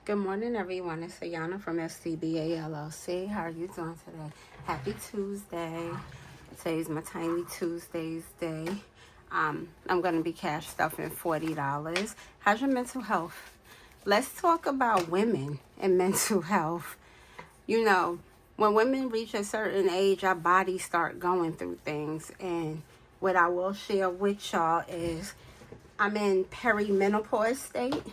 Good morning, everyone. It's Ayana from SCBA LLC. How are you doing today? Happy Tuesday. Today's my Tiny Tuesdays day. I'm going to be cash stuffing $40. How's your mental health? Let's talk about women and mental health. You know, when women reach a certain age, our bodies start going through things. And what I will share with y'all is I'm in perimenopause state.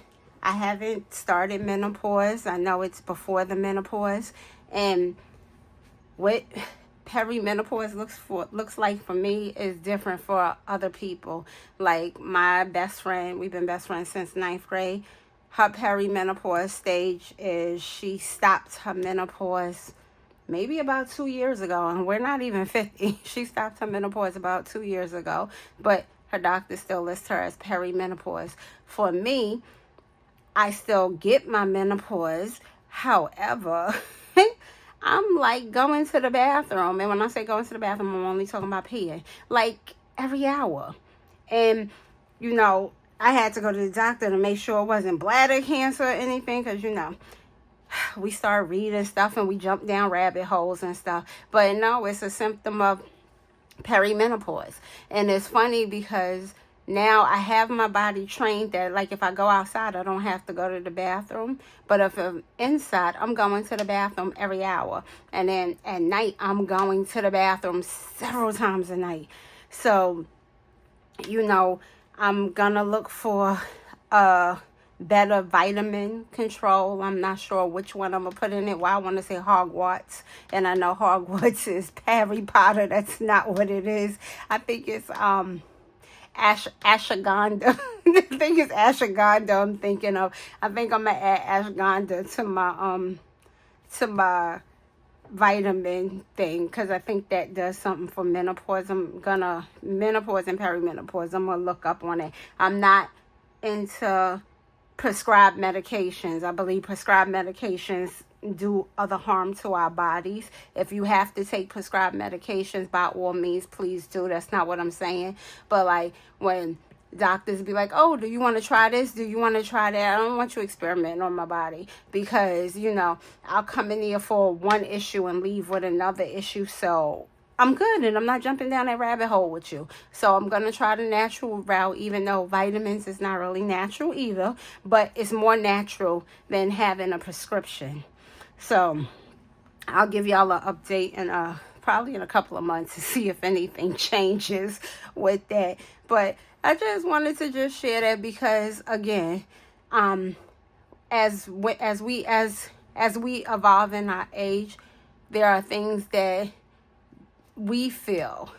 I haven't started menopause. I know it's before the menopause. And what perimenopause looks like for me is different for other people. Like my best friend, we've been best friends since 9th grade. Her perimenopause stage is she stopped her menopause maybe about 2 years ago, and we're not even 50. She stopped her menopause about 2 years ago, but her doctor still lists her as perimenopause. For me, I still get my menopause. However, I'm like going to the bathroom. And when I say going to the bathroom, I'm only talking about peeing. Like every hour. And, you know, I had to go to the doctor to make sure it wasn't bladder cancer or anything. Because, you know, we start reading stuff and we jump down rabbit holes and stuff. But no, it's a symptom of perimenopause. And it's funny because now I have my body trained that, like, if I go outside, I don't have to go to the bathroom. But if I'm inside, I'm going to the bathroom every hour. And then at night, I'm going to the bathroom several times a night. So, you know, I'm going to look for better vitamin control. I'm not sure which one I'm going to put in it. Well, I want to say Hogwarts. And I know Hogwarts is Harry Potter. That's not what it is. I think it's ashwagandha. I think it's ashwagandha I'm thinking of. I think I'm gonna add ashwagandha to my vitamin thing, because I think that does something for menopause. Menopause and perimenopause, I'm gonna look up on it. I'm not into prescribed medications. I believe prescribed medications do other harm to our bodies. If you have to take prescribed medications, by all means, please do. That's not what I'm saying. But like when doctors be like, oh, do you want to try this? Do you want to try that? I don't want you experimenting on my body, because, you know, I'll come in here for one issue and leave with another issue. So I'm good, and I'm not jumping down that rabbit hole with you. So I'm going to try the natural route, even though vitamins is not really natural either, but it's more natural than having a prescription. So I'll give y'all an update in probably in a couple of months to see if anything changes with that. But I just wanted to just share that because, again, as we evolve in our age, there are things that we feel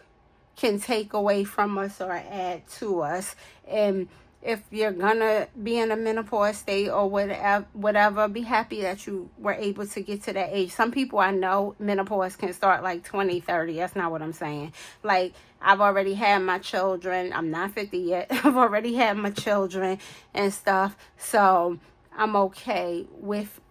can take away from us or add to us. And if you're gonna be in a menopause state or whatever, be happy that you were able to get to that age. Some people I know, menopause can start like 20, 30. That's not what I'm saying. Like, I've already had my children. I'm not 50 yet. I've already had my children and stuff. So I'm okay with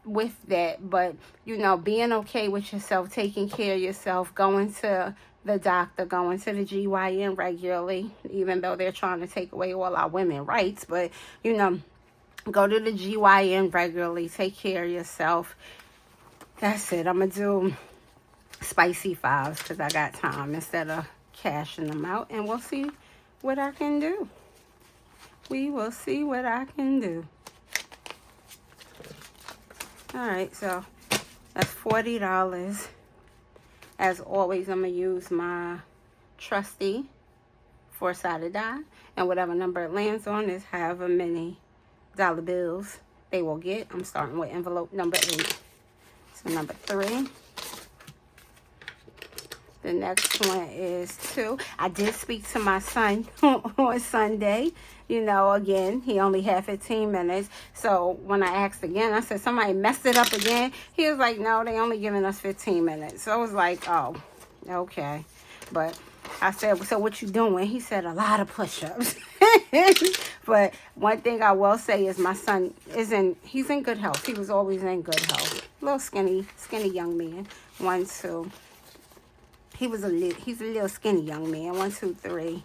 that. But, you know, being okay with yourself, taking care of yourself, going to the doctor, going to the GYN regularly, even though they're trying to take away all our women's rights. But, you know, go to the GYN regularly, take care of yourself. That's it. I'm going to do spicy fives because I got time instead of cashing them out. And we'll see what I can do. We will see what I can do. All right, so that's $40. As always, I'm going to use my trusty 4-sided die. And whatever number it lands on is however many dollar bills they will get. I'm starting with envelope number 8. So number 3. The next one is 2. I did speak to my son on Sunday. You know, again, he only had 15 minutes. So when I asked again, I said, somebody messed it up again. He was like, no, they only giving us 15 minutes. So I was like, oh, okay. But I said, so what you doing? He said, a lot of push-ups. But one thing I will say is my son he's in good health. He was always in good health. Little skinny young man. 1, 2. He's a little skinny young man. 1, 2, 3,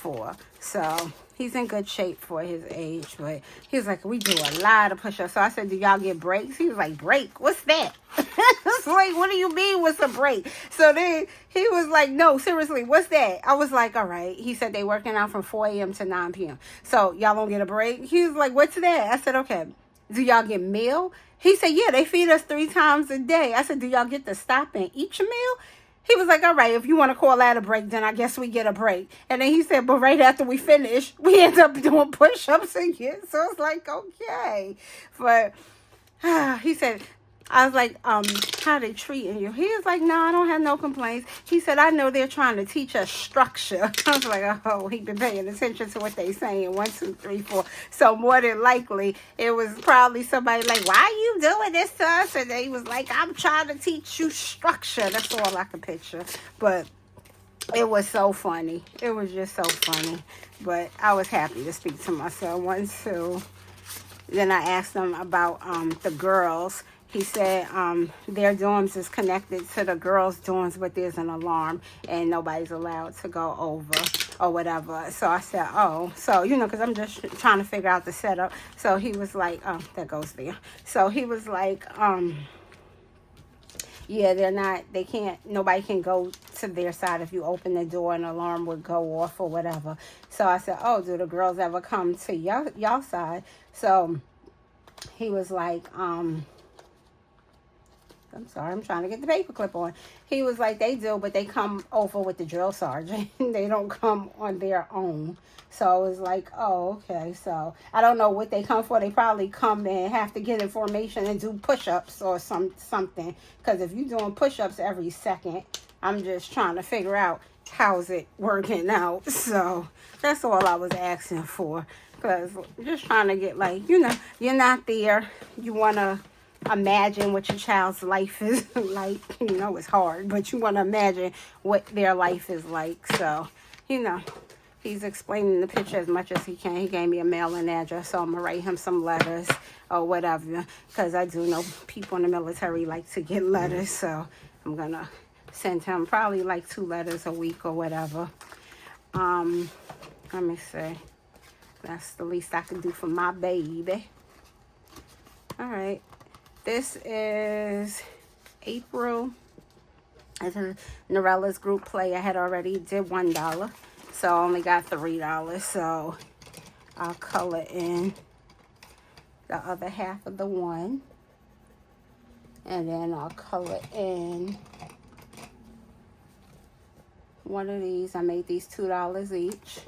4. So He's in good shape for his age, but he was like, we do a lot of push-ups. So I said, do y'all get breaks? He was like, break? What's that? It's like, what do you mean what's a break? So then he was like, no, seriously, what's that? I was like, all right. He said they working out from 4 a.m. to 9 p.m. So y'all don't get a break? He was like, what's that? I said, okay. Do y'all get meal? He said, yeah, they feed us 3 times a day. I said, do y'all get to stop and eat your meal? He was like, all right, if you want to call that a break, then I guess we get a break. And then he said, but right after we finish, we end up doing push-ups again. So it's like, okay. But he said, I was like, how they treating you? He was like, no, I don't have no complaints. He said, I know they're trying to teach us structure. I was like, oh, he been paying attention to what they saying. 1, 2, 3, 4. So more than likely, it was probably somebody like, why are you doing this to us? And he was like, I'm trying to teach you structure. That's all I can picture. But it was so funny. It was just so funny. But I was happy to speak to my son. 1, 2. Then I asked him about the girls. He said their dorms is connected to the girls' dorms, but there's an alarm and nobody's allowed to go over or whatever. So I said, oh, so, you know, because I'm just trying to figure out the setup. So he was like, oh, that goes there. So he was like, yeah, they can't, nobody can go to their side. If you open the door, an alarm would go off or whatever. So I said, oh, do the girls ever come to y'all side? So he was like, I'm sorry, I'm trying to get the paperclip on. He was like, they do, but they come over with the drill sergeant. They don't come on their own. So I was like, oh, okay. So I don't know what they come for. They probably come and have to get information and do push-ups or something. Because if you're doing push-ups every second, I'm just trying to figure out how's it working out. So that's all I was asking for. Because just trying to get, like, you know, you're not there. You want to imagine what your child's life is like. You know, it's hard, but you want to imagine what their life is like. So, you know, he's explaining the picture as much as he can. He gave me a mailing address, so I'm going to write him some letters or whatever, because I do know people in the military like to get letters. So I'm going to send him probably like 2 letters a week or whatever. Let me see. That's the least I can do for my baby. All right. This is April. It's a Norella's group play. I had already did $1. So I only got $3. So I'll color in the other half of the 1. And then I'll color in one of these. I made these $2 each.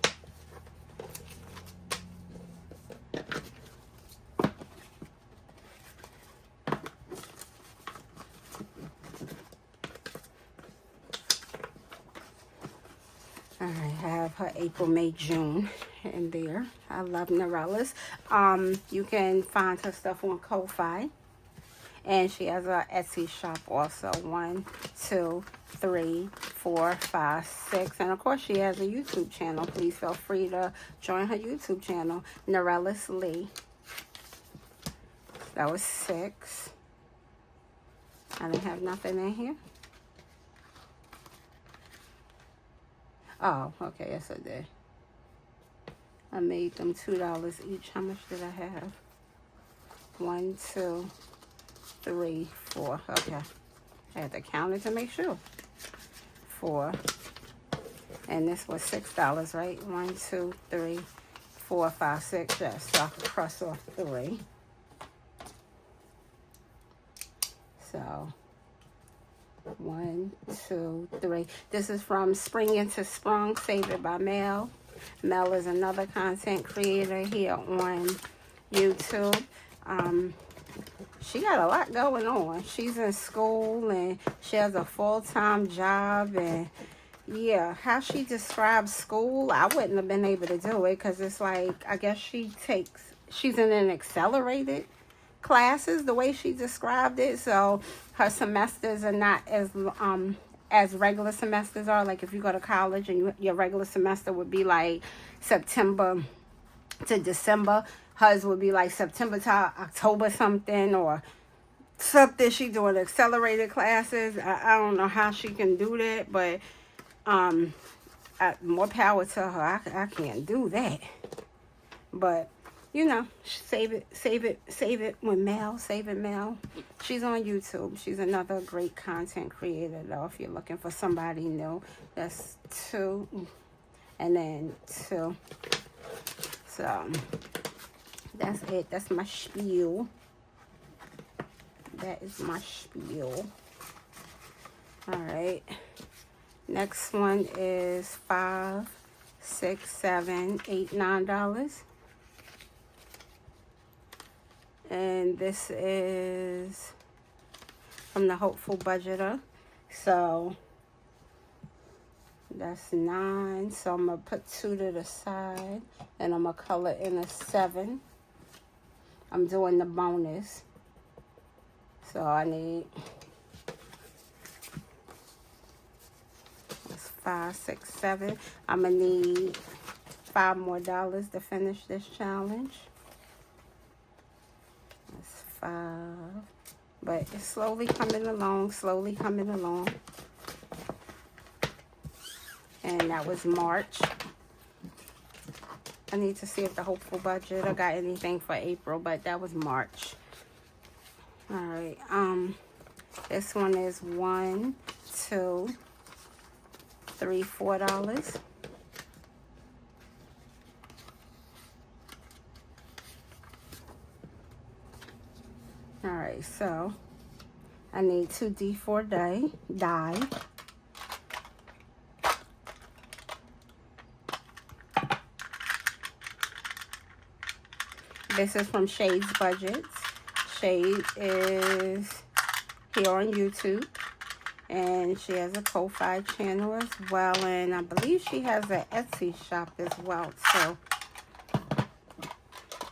All right, I have her April, May, June in there. I love Norella's. You can find her stuff on Ko-Fi. And she has a Etsy shop also. 1, 2, 3, 4, 5, 6. And of course she has a YouTube channel. Please feel free to join her YouTube channel. Norella's Lee. That was 6. I didn't have nothing in here. Oh, okay, yes I did. I made them $2 each. How much did I have? 1, 2, 3, 4. Okay. I had to count it to make sure. 4. And this was $6, right? 1, 2, 3, 4, 5, 6. Yes, so I could cross off 3. So 1, 2, 3. This is from Spring Into Sprung, Save It by Mel. Mel is another content creator here on YouTube. She got a lot going on. She's in school and she has a full-time job. And yeah, how she describes school, I wouldn't have been able to do it because it's like, I guess she's in an accelerated classes, the way she described it. So her semesters are not as regular semesters are. Like if you go to college and your regular semester would be like September to December, hers would be like September to October something or something. She doing accelerated classes. I don't know how she can do that, but more power to her. I can't do that. But, you know, save it with Mel, save it Mel. She's on YouTube. She's another great content creator, though, if you're looking for somebody new. That's 2, and then 2. So, that's it. That's my spiel. That is my spiel. All right. Next one is $5, $6, $7, $8, $9. And this is from the Hopeful Budgeter. So that's 9. So I'm going to put 2 to the side. And I'm going to color in a 7. I'm doing the bonus. So I need 5, 6, 7. I'm going to need $5 more to finish this challenge. That's 5. But it's slowly coming along, slowly coming along. And that was March. I need to see if the Hopeful Budget I got anything for April, but that was March. All right. This one is $1, $2, $3, $4. All right, so I need 2 D4 die. This is from Shade's Budgets. Shade is here on YouTube, and she has a Ko-Fi channel as well, and I believe she has an Etsy shop as well, so.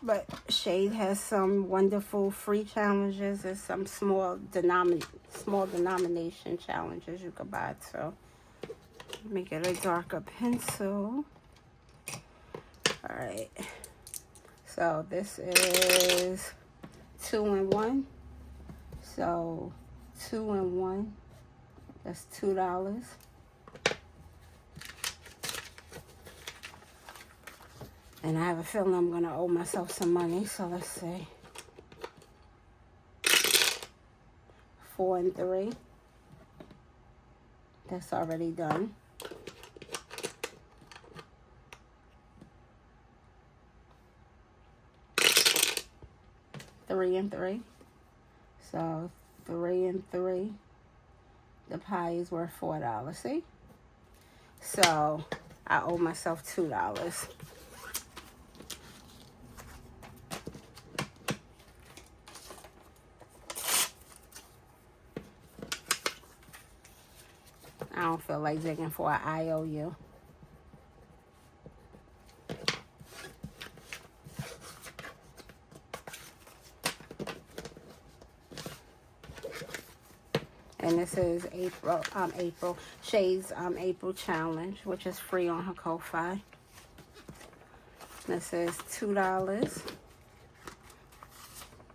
But Shade has some wonderful free challenges and some small denomination challenges you could buy, so. Make it a darker pencil. All right. So this is 2 and 1. So 2 and 1. That's $2. And I have a feeling I'm going to owe myself some money. So let's see. 4 and 3. That's already done. 3 and 3. So 3 and 3. The pie is worth $4. See? So I owe myself $2. I don't feel like digging for an IOU. And this is April Shade's April challenge, which is free on her Ko-Fi. This is $2.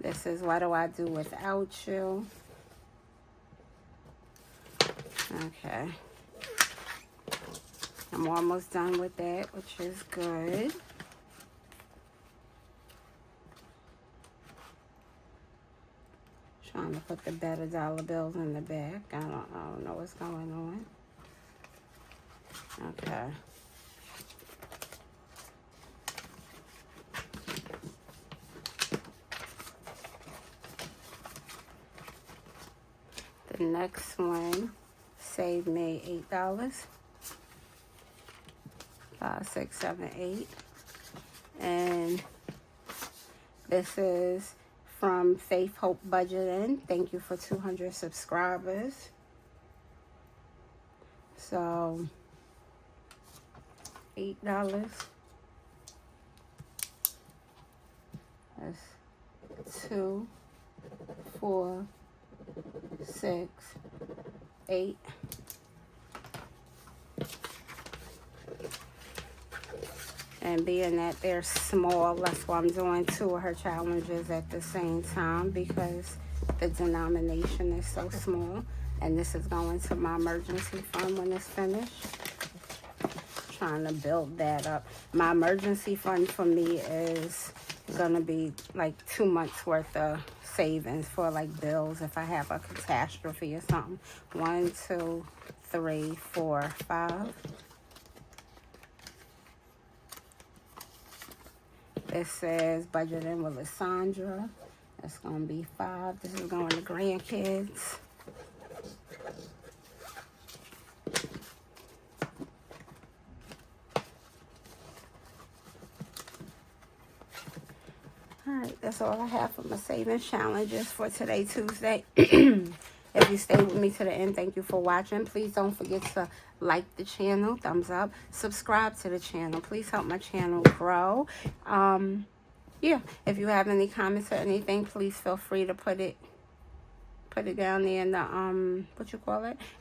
This is What Do I Do Without You? Okay. I'm almost done with that, which is good. Trying to put the better dollar bills in the back. I don't know what's going on. Okay. The next one saved me $8. 5, 6, 7, 8. And this is from Faith Hope Budgeting. Thank you for 200 subscribers. So $8. That's 2, 4, 6, 8. And being that they're small, that's why I'm doing 2 of her challenges at the same time, because the denomination is so small. And this is going to my emergency fund when it's finished. trying to build that up. My emergency fund for me is gonna be like 2 months worth of savings for like bills if I have a catastrophe or something. 1, 2, 3, 4, 5. It says budgeting with Lysandra. That's gonna be 5. This is going to grandkids. Alright, that's all I have for my savings challenges for today, Tuesday. If you stay with me to the end, thank you for watching. Please don't forget to like the channel, thumbs up, subscribe to the channel. Please help my channel grow. Yeah, if you have any comments or anything, please feel free to put it down there in the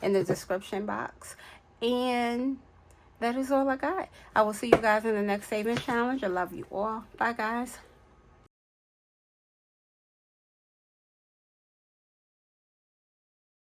in the description box. And that is all I got. I will see you guys in the next savings challenge. I love you all. Bye, guys.